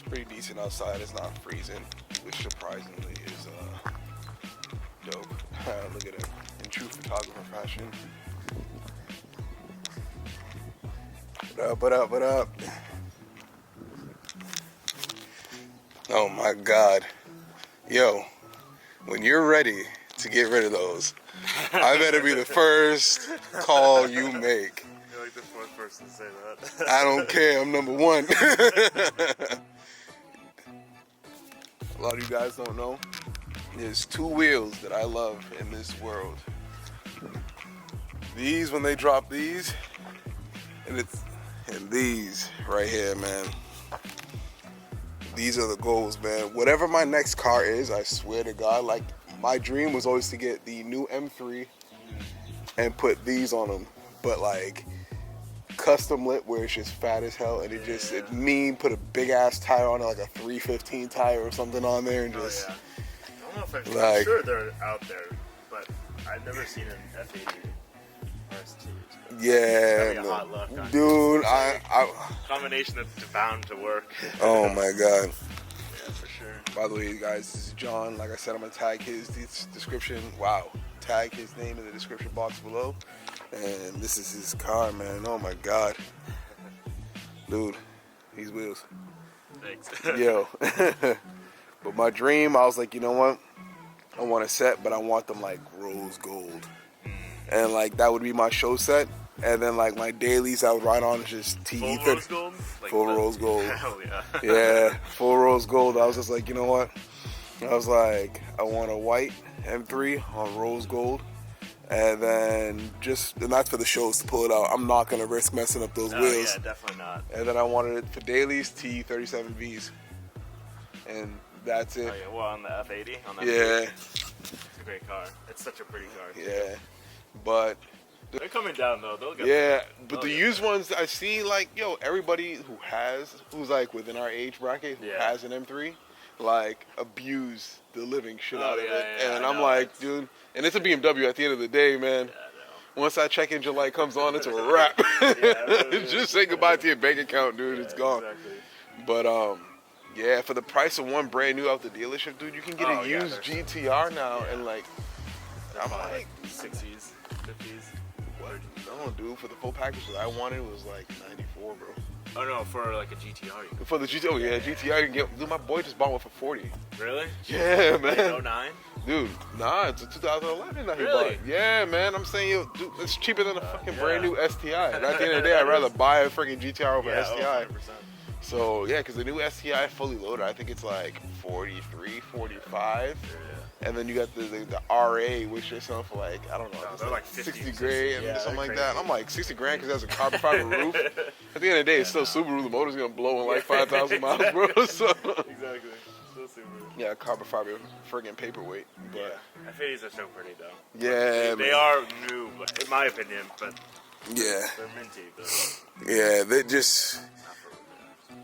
pretty decent outside. It's not freezing, which surprisingly is dope. Look at it in true photographer fashion. What up? Oh my God. Yo, when you're ready to get rid of those, I better be the first call you make. You're like the fourth person to say that. I don't care, I'm number one. A lot of you guys don't know, there's two wheels that I love in this world. These, when they drop these, and these right here, man. These are the goals, man. Whatever my next car is, I swear to God, like, my dream was always to get the new M3 and put these on them. But, like, custom lit where it's just fat as hell, and it mean, put a big ass tire on it, like a 315 tire or something on there, and just. I don't know if like, I'm sure they're out there, but I've never seen an F80 RS2. Yeah, a hot look, dude. Combination that's bound to work. Oh my God. Yeah, for sure. By the way, guys, this is John. Like I said, I'm gonna tag his description. Wow, tag his name in the description box below. And this is his car, man. Oh my God, dude, these wheels. Thanks. Yo, but my dream, I was like, you know what? I want a set, but I want them like rose gold, and like that would be my show set. And then like my dailies, I would ride on just TE30. Full rose gold? Like full rose gold. Hell yeah. Yeah, full rose gold. I was just like, you know what? I was like, I want a white M3 on rose gold. And then and that's for the shows to pull it out. I'm not going to risk messing up those wheels. Yeah, definitely not. And then I wanted it for dailies, TE37Vs. And that's it. Oh, yeah. Well, on the F80? On that yeah. It's a great car. It's such a pretty car. Yeah. But they're coming down though. They'll get yeah, there. but the used ones I see, like, yo, everybody who's like within our age bracket who has an M3, like, abuse the living shit out of it. And I'm like, dude, and it's a BMW at the end of the day, man. Once that check engine light comes on, it's a wrap. Just say goodbye to your bank account, dude. It's gone. Exactly. But yeah, for the price of one brand new out the dealership, dude, you can get a used GTR now, and like, I'm like 60s, 50s. No, dude, for the full package that I wanted was like 94, bro. Oh no, for like a GTR. For the GTR, oh yeah, GTR you can get. Dude, my boy just bought one for 40. Really? Yeah, man. Like 09? Dude, nah, it's a 2011 that he Really? bought. Yeah, man, I'm saying, yo, dude, it's cheaper than a fucking brand new STI. And at the end of the day, I'd rather buy a freaking GTR over STI. 100%. So yeah, because the new STI fully loaded, I think it's like 43, 45. And then you got the RA, which is selling for like, I don't know, they're like 60 grand and something like crazy. that. I'm like, 60 grand because it has a carbon fiber roof. At the end of the day, it's still Subaru. The motor's going to blow in like 5,000 miles, bro. So. Exactly. Still Subaru. Yeah, carbon fiber friggin' paperweight. But F80s are so pretty though. Yeah, they are new, in my opinion, but yeah, they're minty though. Yeah, they just,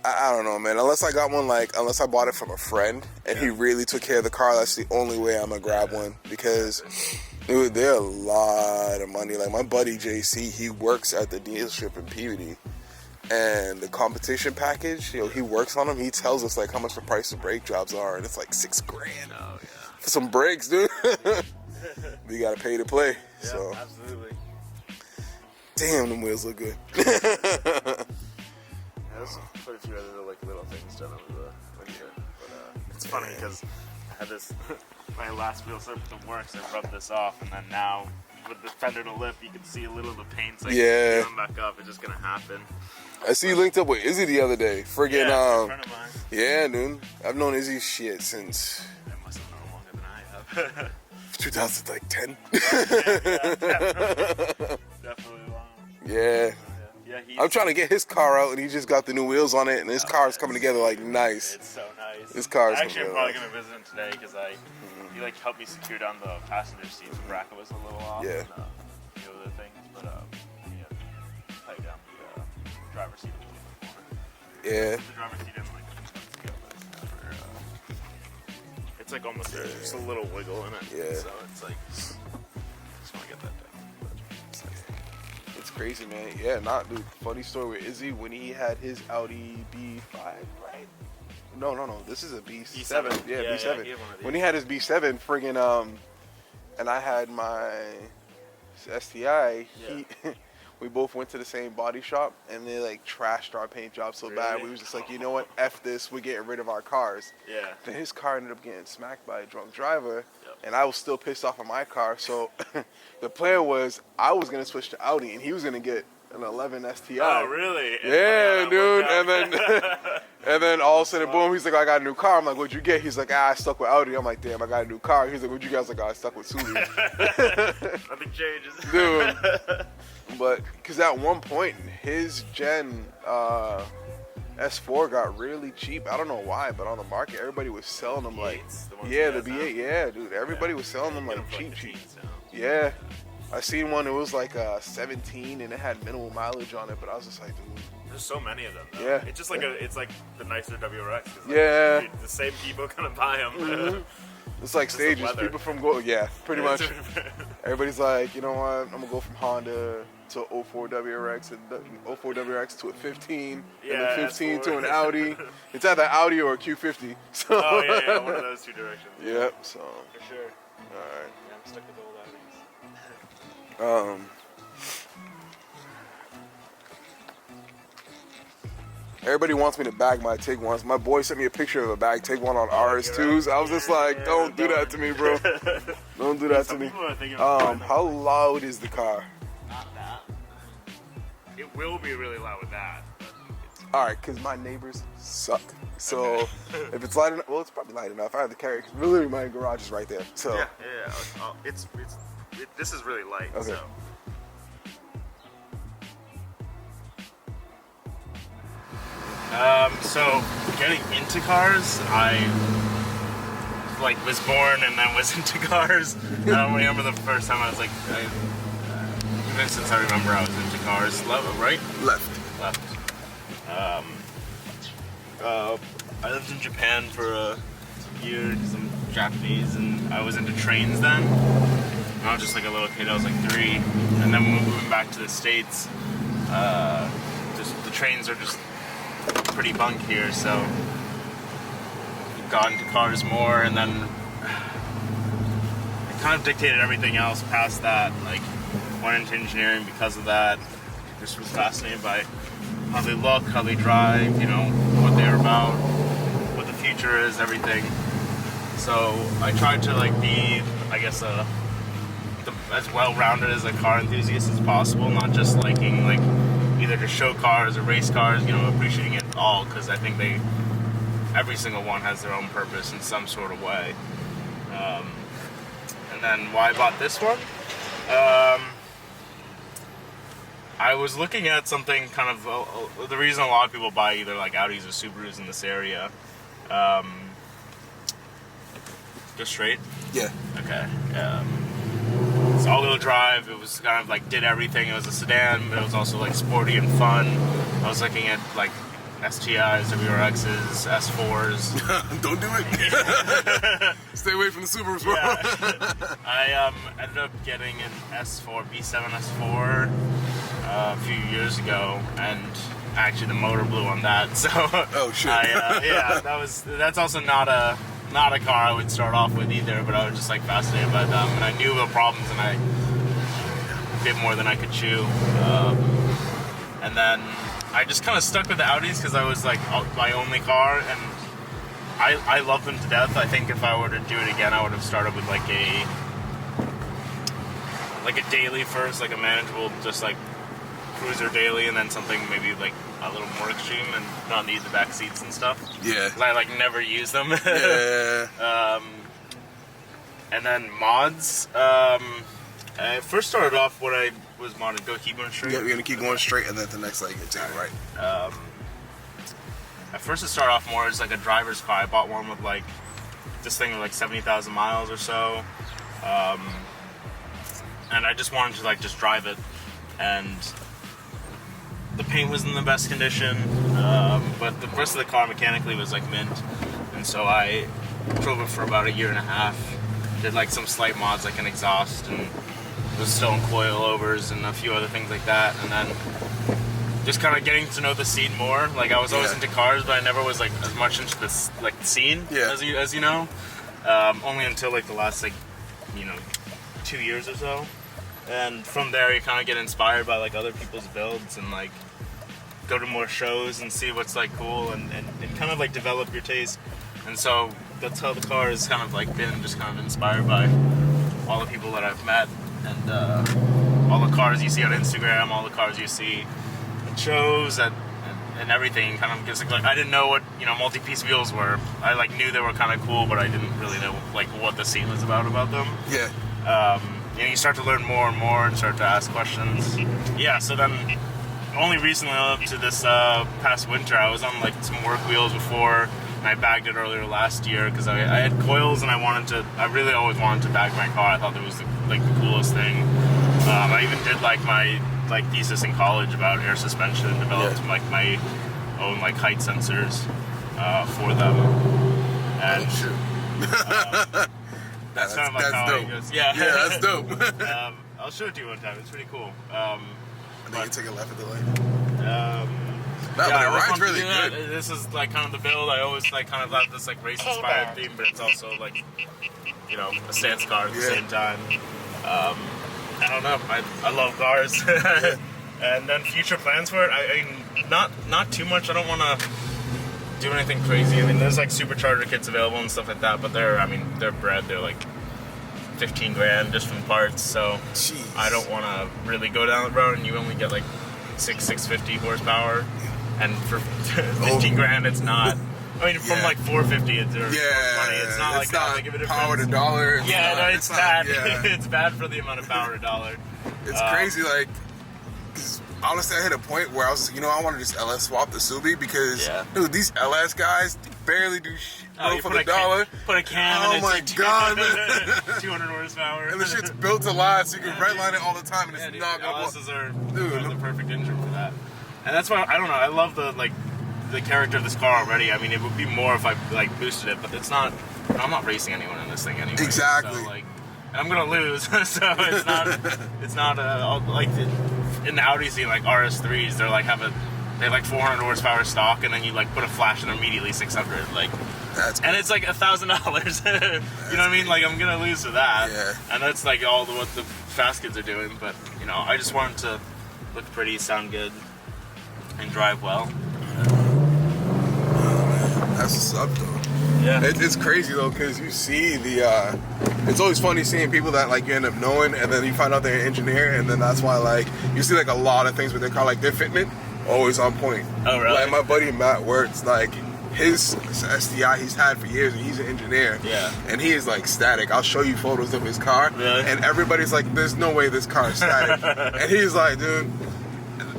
I don't know, man. Unless I bought it from a friend and he really took care of the car, that's the only way I'm gonna grab one, because dude, they're a lot of money. Like my buddy JC, he works at the dealership in Peabody, and the competition package, he works on them. He tells us like how much the price of brake jobs are, and it's like $6 grand for some brakes, dude. You gotta pay to play. Yeah, so absolutely. Damn, them wheels look good. There's quite a few other like little things done over the winter, but it's funny because I had this my last wheel surfaced the works. I rubbed this off, and then now with the fender to lip, you can see a little of the paint's like peeling back up. It's just gonna happen. I see you linked up with Izzy the other day. Friggin' a friend of mine. Yeah, dude. I've known Izzy shit since. I must have known longer than I have. 2010. Definitely long. Yeah. I'm trying to get his car out, and he just got the new wheels on it, and his car is coming together like nice. It's so nice. His car is actually, I'm probably gonna visit him today because he like helped me secure down the passenger seat. The bracket was a little off. Yeah. And, a few other things, but tied down the driver's seat a little bit more. Yeah. The driver's seat isn't like it's like almost just a little wiggle in it. Yeah. So it's like just want to get that done. It's crazy, man. Yeah, dude. Funny story with Izzy when he had his Audi B5, right? No. This is a B7. B7. Yeah, Yeah, B7. yeah, he had one of these. When he had his B7, friggin' and I had my STI. We both went to the same body shop, and they like trashed our paint job so bad. We was just like, you know what? F this. We're getting rid of our cars. Yeah. Then his car ended up getting smacked by a drunk driver, and I was still pissed off on my car. So the plan was I was gonna switch to Audi, and he was gonna get an 11 STI. Oh, really? Yeah, dude. And then all of a sudden, boom, he's like, I got a new car. I'm like, what'd you get? He's like, I stuck with Audi. I'm like, damn, I got a new car. He's like, what'd you get? I was like, I stuck with Subaru. Nothing changes. Dude. But, because at one point, his Gen S4 got really cheap. I don't know why, but on the market, everybody was selling them like, the B8, yeah, dude. Everybody was selling them like cheap. Yeah. I seen one, it was like 17 and it had minimal mileage on it, but I was just like, dude. There's so many of them, though. Yeah. It's just like it's like the nicer WRX. Yeah. The same people gonna buy them. Mm-hmm. It's like stages. People from pretty much. Everybody's like, you know what? I'm gonna go from Honda to 04 WRX and 04 WRX to a 15, and then 15 to an Audi. It's either Audi or a Q50. So. Oh yeah, one of those two directions. Yep. So. For sure. All right. Yeah, I'm stuck with old Audis. Everybody wants me to bag my Tiguan's. My boy sent me a picture of a bag Tiguan on RS2s. I was just like, don't do that to me, bro. Don't do that to me. How loud is the car? Not that. It will be really loud with that. All right, because my neighbors suck. So if it's light enough, well, it's probably light enough. I have to carry it. Literally, my garage is right there. So yeah. This is really light. Okay. So getting into cars, I was born and then was into cars. I don't remember the first time I was even since I remember I was into cars. Right? Left. I lived in Japan for a year because I'm Japanese, and I was into trains then. I was just like a little kid. I was like 3, and then when we moved back to the States, just the trains are just pretty bunk here, so got into cars more, and then it kind of dictated everything else past that. Like, went into engineering because of that. Just was fascinated by how they look, how they drive, what they're about, what the future is, everything. So I tried to be, I guess, as well-rounded as a car enthusiast as possible, not just liking either to show cars or race cars, appreciating it all, because I think every single one has their own purpose in some sort of way. And then why I bought this one? I was looking at something kind of, the reason a lot of people buy either Audis or Subarus in this area. Go straight? Yeah. Okay. It's all-wheel drive. It was kind of did everything. It was a sedan, but it was also sporty and fun. I was looking at STIs, WRXs, S4s. Don't do it. Stay away from the Subarus, bro. Yeah. I ended up getting an S4, B7 S4 a few years ago, and actually the motor blew on that. So oh shit. That's also not a car I would start off with either, but I was just fascinated by them, and I knew the problems, and I bit more than I could chew. And then I just kind of stuck with the Audis because I was my only car, and I love them to death. I think if I were to do it again, I would have started with a daily first, a manageable, just cruiser daily, and then something maybe a little more extreme and not need the back seats and stuff. Yeah. Because I never use them. Yeah. And then mods. I first started off what I was modded. Keep going straight. Yeah, we're gonna keep going straight, and then the next leg you take right. At first, it started off more as a driver's car. I bought one with this thing with 70,000 miles or so, and I just wanted to just drive it, and the paint was in the best condition, but the rest of the car mechanically was mint, and so I drove it for about a year and a half. Did some slight mods an exhaust and the stone coilovers and a few other things like that, and then just kind of getting to know the scene more. Like I was always into cars, but I never was like as much into this like scene as you know. Only until like the last 2 years or so, and from there you kind of get inspired by like other people's builds and like go to more shows and see what's like cool and kind of like develop your taste. And so that's how the car has kind of like been just kind of inspired by all the people that I've met and all the cars you see on Instagram, all the cars you see at shows and everything. Kind of just like I didn't know what multi-piece wheels were. I like knew they were kind of cool, but I didn't really know like what the scene was about them. Yeah. You start to learn more and more and start to ask questions. Yeah. So then, only recently up to this past winter, I was on like some work wheels before. And I bagged it earlier last year because I had coils and I really always wanted to bag my car. I thought it was the coolest thing. I even did like my thesis in college about air suspension and developed like my own like height sensors for them. And that's kind of like how dope. it goes. Yeah, that's dope. I'll show it to you one time. It's pretty cool. I think you take a left at the lane. No, yeah, but it rides really good. This is like kind of the build. I always like kind of have this like race inspired theme, but it's also like a stance car at the same time. I don't know. I love cars. And then future plans for it. I mean, not too much. I don't want to do anything crazy. I mean, there's like supercharger kits available and stuff like that, but they're bred. They're like 15 grand just from parts. So jeez. I don't want to really go down the road and you only get like 650 horsepower. And for 15 grand, it's not. I mean, from like 450, it's money. It's not like that big of a difference. Power to dollar. It's bad. It's bad for the amount of power to dollar. It's crazy, like, cause honestly, I hit a point where I was, I want to just LS swap the Subi because, dude, these LS guys barely do shit for the dollar. Put a cam in it. Oh my god, man. 200 horsepower. And the shit's built to last, so you can redline it all the time, and it's not gonna. LSs are the perfect engine for that. And that's why I don't know. I love the character of this car already. I mean, it would be more if I like boosted it, but it's not. I'm not racing anyone in this thing anyway. Exactly. So, like, and I'm gonna lose, so it's not. It's not like in the Audi scene, like RS3s. They have like 400 horsepower stock, and then you like put a flash and immediately 600. Like, and it's like $1,000. You know what I mean? Like I'm gonna lose to that. Yeah. And that's like all what the fast kids are doing. But I just want it to look pretty, sound good, and drive well. That's what's up, though. Yeah. It's crazy, though, because you see it's always funny seeing people that, like, you end up knowing, and then you find out they're an engineer, and then that's why, like, you see, like, a lot of things with their car, like, their fitment, always on point. Oh, really? Like, my buddy Matt Wirtz, like, his SDI he's had for years, and he's an engineer. Yeah. And he is, like, static. I'll show you photos of his car. Really? And everybody's like, there's no way this car is static. And he's like, dude,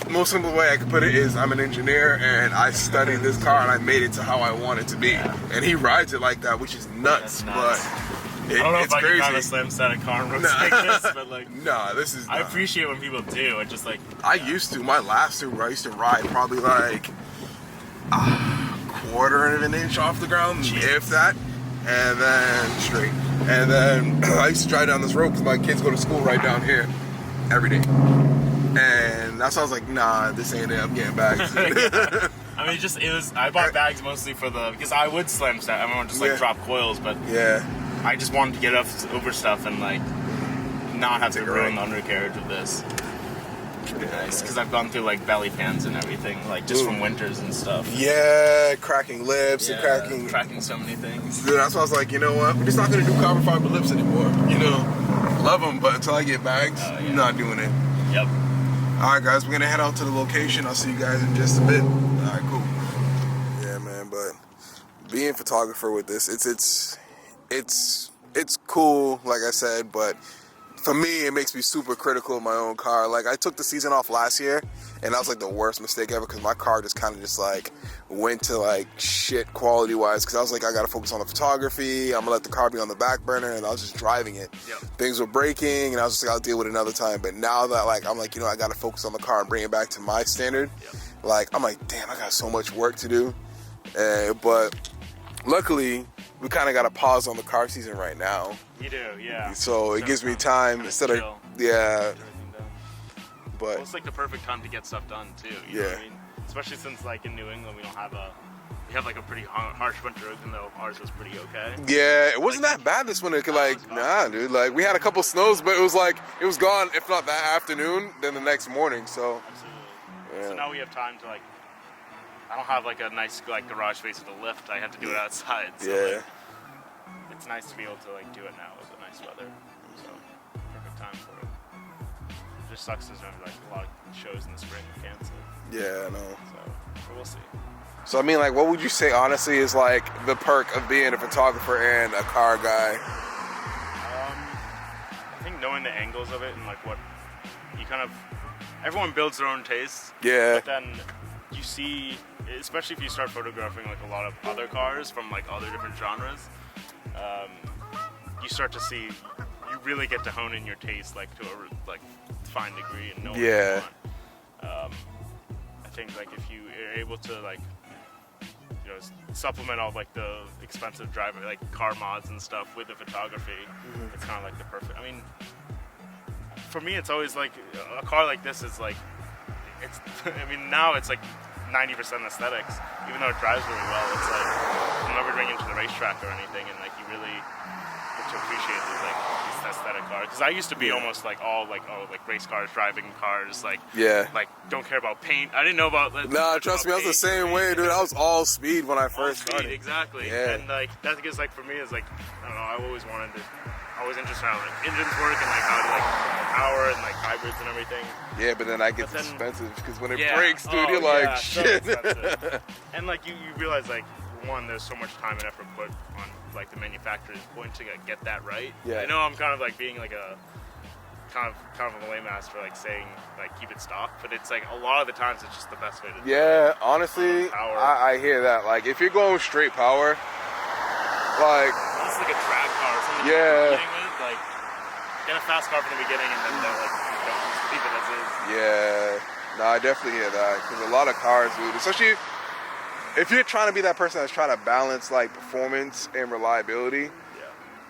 the most simple way I could put it is I'm an engineer and I studied this car and I made it to how I want it to be. Yeah. And he rides it like that, which is nuts. But I don't know if I can drive a slam static car and roads like this, but like, this is. I appreciate when people do. I just like. I used to. My last Subaru, I used to ride probably like a quarter of an inch off the ground, if that, and then straight. And then I used to drive down this road because my kids go to school right down here every day. And that's why I was like, nah, this ain't it. I'm getting bags. I mean, I bought bags mostly because I would slam stack. I would just like drop coils, but I just wanted to get over stuff and like not have to ruin the undercarriage of this. Pretty nice, because I've gone through like belly pans and everything, like just from winters and stuff. Yeah, cracking lips and cracking so many things. Dude, that's why I was like, you know what? We're just not gonna do carbon fiber lips anymore. Love them, but until I get bags, I'm not doing it. Yep. All right, guys, we're gonna head out to the location. I'll see you guys in just a bit. All right, cool. Yeah, man, but being a photographer with this, it's cool, like I said, but for me, it makes me super critical of my own car. Like, I took the season off last year, and that was like the worst mistake ever because my car just kind of just like went to like shit quality wise because I was like, I gotta focus on the photography. I'm gonna let the car be on the back burner, and I was just driving it. Yep. Things were breaking, and I was just like, I'll deal with it another time. But now that like I'm like, I gotta focus on the car and bring it back to my standard. Yep. Like, I'm like, damn, I got so much work to do. But luckily, we kind of got a pause on the car season right now. You do, yeah. So it gives me time instead of, but well, it's like the perfect time to get stuff done too. You know what I mean? Especially since like in New England we don't have we have like a pretty harsh winter, even though ours was pretty okay. Yeah, it wasn't that bad this winter. Cause like, nah, dude. Like, we had a couple snows, but it was gone. If not that afternoon, then the next morning. So, absolutely. Yeah. So now we have time to like. I don't have like a nice like garage space with a lift. I had to do it outside. So, yeah. like, it's nice to be able to like do it now with the nice weather. So perfect time for it. It just sucks there's like a lot of shows in the spring canceled. Yeah, I know. So we'll see. So I mean, like, what would you say honestly is like the perk of being a photographer and a car guy? I think knowing the angles of it and like what you kind of, everyone builds their own tastes. Yeah. But then you see, especially if you start photographing like a lot of other cars from like other different genres, you start to see, you really get to hone in your taste like to a like fine degree and know what you want. I think like if you are able to like, you know, supplement all like the expensive like car mods and stuff with the photography, it's kind of like the perfect. I mean, for me, it's always like a car like this is like, it's. I mean, now it's like 90% aesthetics. Even though it drives really well, it's like you'll never bring into the racetrack or anything, and like you really get to appreciate these aesthetic cars. Because I used to be almost like all like race cars, driving cars, like don't care about paint. I didn't know about. Nah, trust me, I was the same way, dude. I was all speed when I first started. Exactly. Yeah. And like that's because like for me is like I don't know. I always wanted to. I was interested in how like engines work and like how to like power and like hybrids and everything. Yeah, but then that gets expensive because when it breaks, dude, you're like shit. So and like you realize like one, there's so much time and effort put on like the manufacturer's point to get that right. Yeah. I know I'm kind of like being like a kind of a lame ass for like saying like keep it stock, but it's like a lot of the times it's just the best way to do it. Yeah, honestly, I hear that. Like if you're going straight power, like it's like a drag car or something. Yeah. Like get a fast car from the beginning and then like don't keep it as is. Yeah, no, I definitely hear that because a lot of cars, dude, especially if you're trying to be that person that's trying to balance like performance and reliability,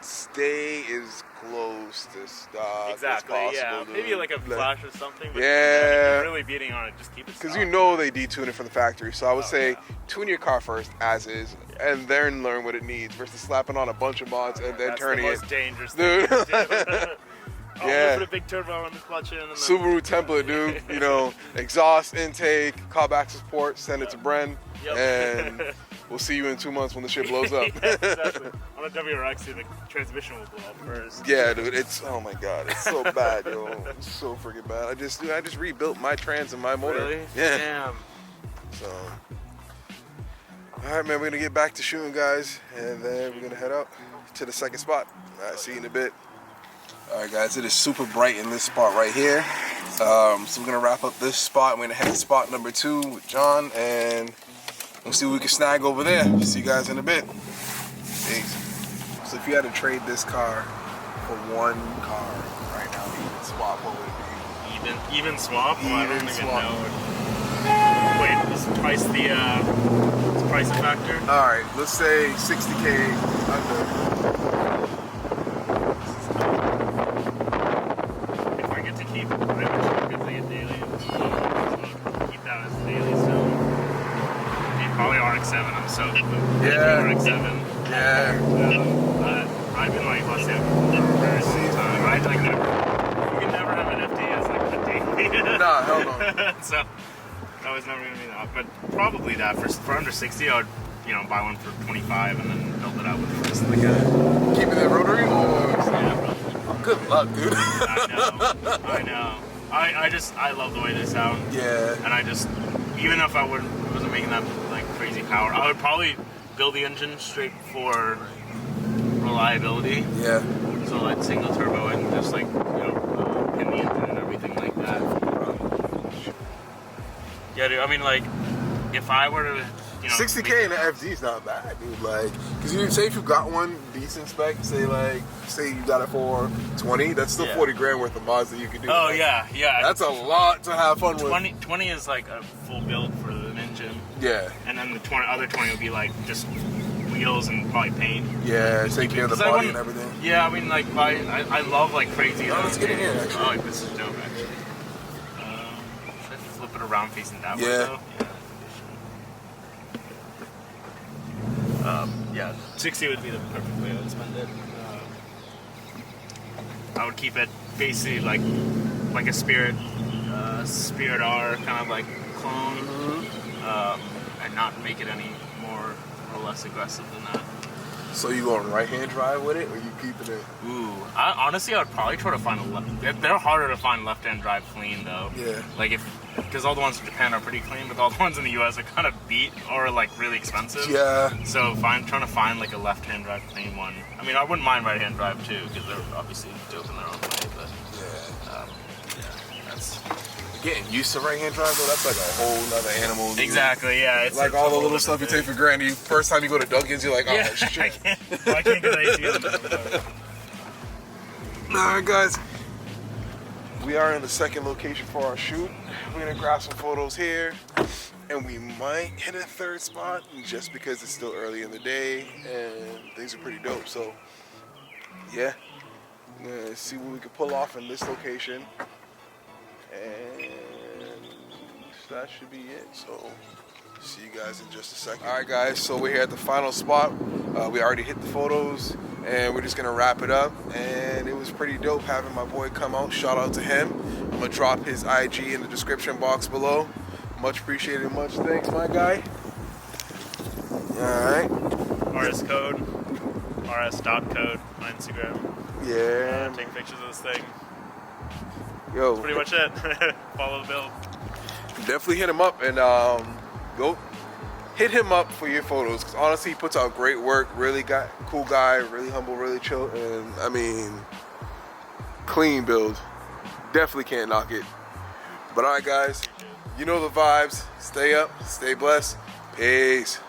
stay as close to stock as possible. Dude. Maybe like a flash or something. But yeah, if you're really beating on it, just keep it. Because you know they detune it from the factory, so I would say tune your car first as is, and then learn what it needs versus slapping on a bunch of mods and then turning it. That's the most dangerous thing to do. Put a big turbo on the clutch in. And then Subaru template, dude. You know, exhaust intake, callback support, send it to Bren, and we'll see you in 2 months when the shit blows up. Exactly. On a WRX, the transmission will blow up first. Yeah, dude. It's oh my god, it's so bad, yo. It's so freaking bad. I just rebuilt my trans and my motor. Really? Yeah. Damn. So, all right, man. We're gonna get back to shooting, guys, and then we're gonna head out to the second spot. All right, see you in a bit. All right, guys, it is super bright in this spot right here. So we're gonna wrap up this spot. We're gonna head to spot number 2 with John, and we'll see what we can snag over there. See you guys in a bit. Peace. So if you had to trade this car for one car right now, even swap, what would it be? Even swap? Well, I don't even swap. know. Wait, is price the price a factor? All right, let's say 60K under. Keep a daily. Keep that as daily. So probably RX-7. I'm so RX-7. Yeah. I've been like let's say very time. I like never. You can never have an FD as like a daily. Nah, hell no. So that was never gonna be that. But probably that for under 60, I would buy one for 25 and then build it out with just like a. Keeping it rotary or? Yeah, bro. Good luck, dude. I know. I love the way they sound. Yeah. And I just, even if I wasn't making that like crazy power, I would probably build the engine straight for reliability. Yeah. So like single turbo and just like pin the engine and everything like that. Yeah, dude. I mean, like, if I were to. 60K in an FD is not bad, dude. Like, because you say if you got one decent spec, say you got it for 20, that's still 40 grand worth of mods that you can do. Oh, like, yeah. That's a lot to have fun with. 20 is like a full build for an engine. Yeah. And then the other 20 would be like just wheels and probably paint. Yeah, take care of the body and everything. Yeah, I mean, like, I love like crazy. Oh, let's get in here, actually. Oh, this is dope, actually. around facing that way, Yeah. though. Yeah, 60 would be the perfect way I would spend it. I would keep it basically like a Spirit R kind of like clone, and not make it any more or less aggressive than that. So you going right-hand drive with it, or you keeping it? Ooh, honestly, I would probably try to find a left. They're harder to find left-hand drive clean though. Yeah. Like because all the ones in Japan are pretty clean, but all the ones in the U.S. are kind of beat or like really expensive. Yeah. So trying to find like a left-hand drive clean one. I mean, I wouldn't mind right-hand drive too, because they're obviously dope in their own way. But yeah, that's Getting used to right-hand drive, though, that's like a whole nother animal. Dude. Exactly. Yeah. It's Like all the little stuff you take for granted. First time you go to Dunkin's, you're like, oh shit. I can't get that. Alright, guys. We are in the second location for our shoot. We're gonna grab some photos here, and we might hit a third spot just because it's still early in the day and things are pretty dope. So, yeah, we're gonna see what we can pull off in this location, and that should be it. So, see you guys in just a second. All right, guys. So we're here at the final spot. We already hit the photos, and we're just gonna wrap it up. And it was pretty dope having my boy come out. Shout out to him. I'm gonna drop his IG in the description box below. Much appreciated. Much thanks, my guy. All right. Rs.Kode, Rs.Kode on Instagram. Yeah. Taking pictures of this thing. Yo. That's pretty much it. Follow the build. Definitely hit him up and go hit him up for your photos, because honestly he puts out great work. Really cool guy, really humble, really chill, and I mean, clean build. Definitely can't knock it. But all right, guys, you know the vibes. Stay up, stay blessed. Peace.